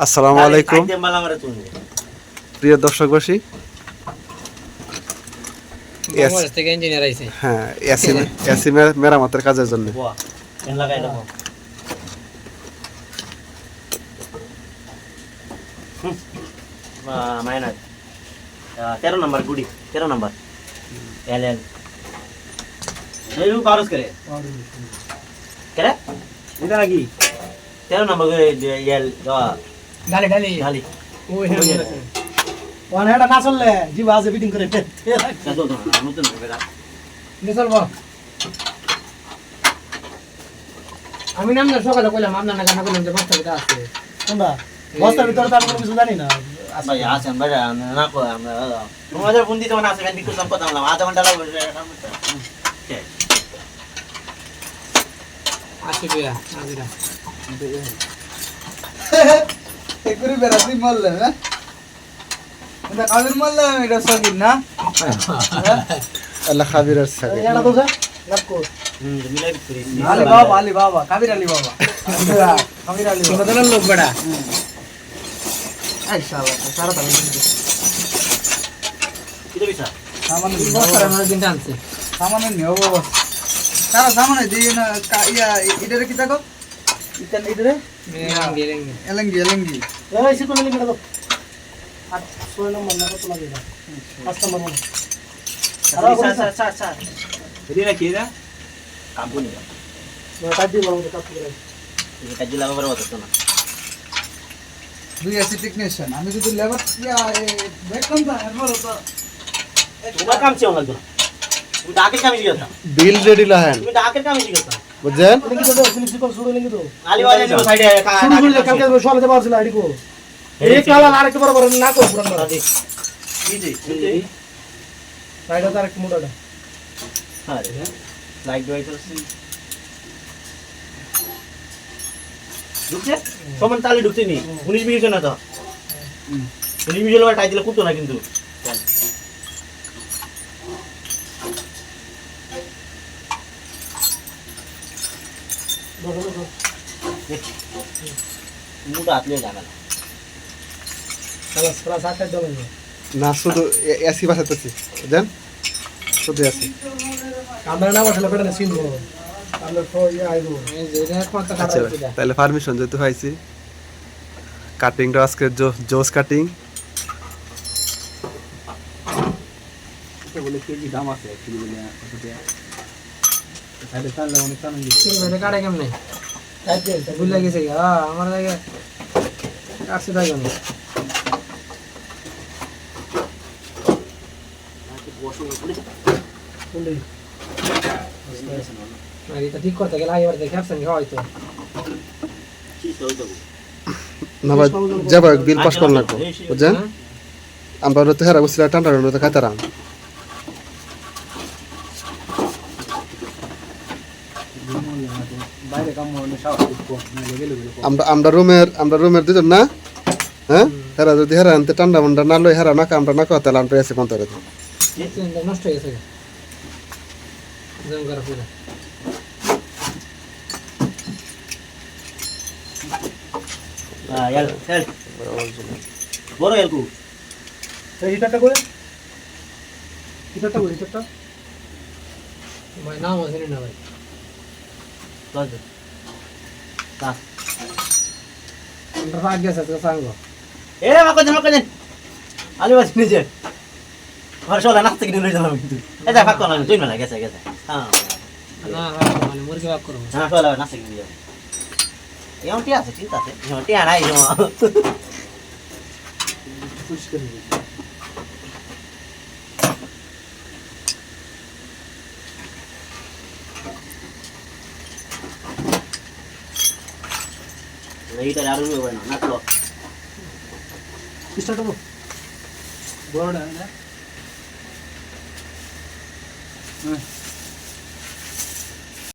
আসসালামু আলাইকুম প্রিয় দর্শকবাসী, হ্যাঁ এসি মেরামতের কাজের জন্য तेरह number Gudi 13 number L L ये लोग बारस करे इधर आगी 13 नंबर एल डाली डाली डाली ओ हे ওখানে এটা না চললে জিবা আছে ফিটিং করে चलो तो नतून बेटा নিচল বল আমি নাম না সকালে কইলাম আপনার না গানা কইলাম যে বস্তা ভিতরে আছে কোনটা বস্তার ভিতরে তো আমি কিছু জানি না भाई आसन बड़ा ना को আমরা তোমাদের ফোন দিতে মানে আছে গান বিক্রি করলাম কথা বললাম আধা ঘন্টা লাগবে আসি বিয়া আজিরা একবারে বেরাতি মল্লে না এটা কাবির মল্লে এটা সগির না আল্লাহ খাবিরের সাথে এটা তো যা লাগকো মিলাই বিক্রি আলী বাবা কাবির আলী বাবা কাবির আলী তোমাদের লোক বড়া ইনশাআল্লাহ সারা দাম কিলো বিছা সামান্য বস্তার মধ্যে দিন টানছে সামান্য নিও বাবা সারা সামান্য দিই না ইয়া ইডারে কি থাকো ইতান ইডারে এলঙ্গি এলঙ্গি এই সিকো মিলি মেডা দাও 8 নম্বর না কত লাগে না 5 নম্বর না স্যার এদিকে কি রে কাম্পানি কাটি বলো কাটি করে এটা কাজে লাগাবার কথা তো না দুই এসি টেকনিশিয়ান আমি যদি লেবার ইয়া দেখতাম না এরপর তো তোমার কাম চেয়ে লাগতো তুমি ডাকের কামই দিতা বিল রেডি লাহেন তুমি ডাকের কামই দিতা বুঝছেন লিখি তো সিলিপ কল শুরু লিখি তো আলিওয়ালা যে সাইডে শুরু করে কালকে সকালে পারছিল আইডি কো এই কালা আরেকটা বড় বড় না কো পুরান বড় জি জি সাইডে তার এক মোটাটা আরে লাইক ডোয়াইটার সি ঢুকছে সমান তালে ঢুকছে নি 19 মিনিট না তো 19 মিনিট হলো টাই দিলে কুতো না কিন্তু মুটা আতলে জানা না খালাস খালাস আটটা দমে না শুধু এসি বাসাতেছি বুঝছেন শুধু এসি আমরা না বসলে পেটে সিনবো আমরা তো ইয়া আইবো এই যে এটা কত আচ্ছা খারাপ হইছে তাহলে পারমিশন যেতে হয়েছি কাটিংটা আজকে জোস কাটিং বলে কেজি দাম আছে একচুয়ালি বলে সাইডে টানলে অনেক টান দিবে সিন মেরে কাটে কেমনে আইতে ভুলে গেছে আমার লাগে কাটছে তাই কেন কোনটি এটা ঠিক করতে গেলে আইবার দেখে আসছেন হয়তো না ভাই যাবো বিল পাস করুন লাগবো বুঝছেন আমরা তো হেরা বসছিল টান্ডা তো খাইতারাম বাইরে কাম মনে স্বাভাবিক গেলে আমরা রুমের দুজন না হ্যাঁ হেরা যদি হেরা আনতে টান্ডা মান্ডা না লই হেরা না আমরা না কথা আমরা এসে কোন তরে নষ্ট হয়ে গেছে জম করা পুরো यार चल বড় এলকু এই হিটারটা করে হিটারটা ভাই নাম আছে না ভাই লজ তা আমরা ভাগ গেছে তো সাঙ্গ এ মাকো দেন আলি বাস নিচে ভারশলা নাচতে কিনে লই যালাম কিন্তু এটা ভাগ করলাম তুই না গেছে হ্যাঁ না মানে মুরগি ভাগ করব হ্যাঁ চলা নাচতে কিনে যাও এমনটি আছে চিন্তা আছে এমনটি আনাই জমা এইটা আর হবে না নাচলো স্টার্ট করব বড় না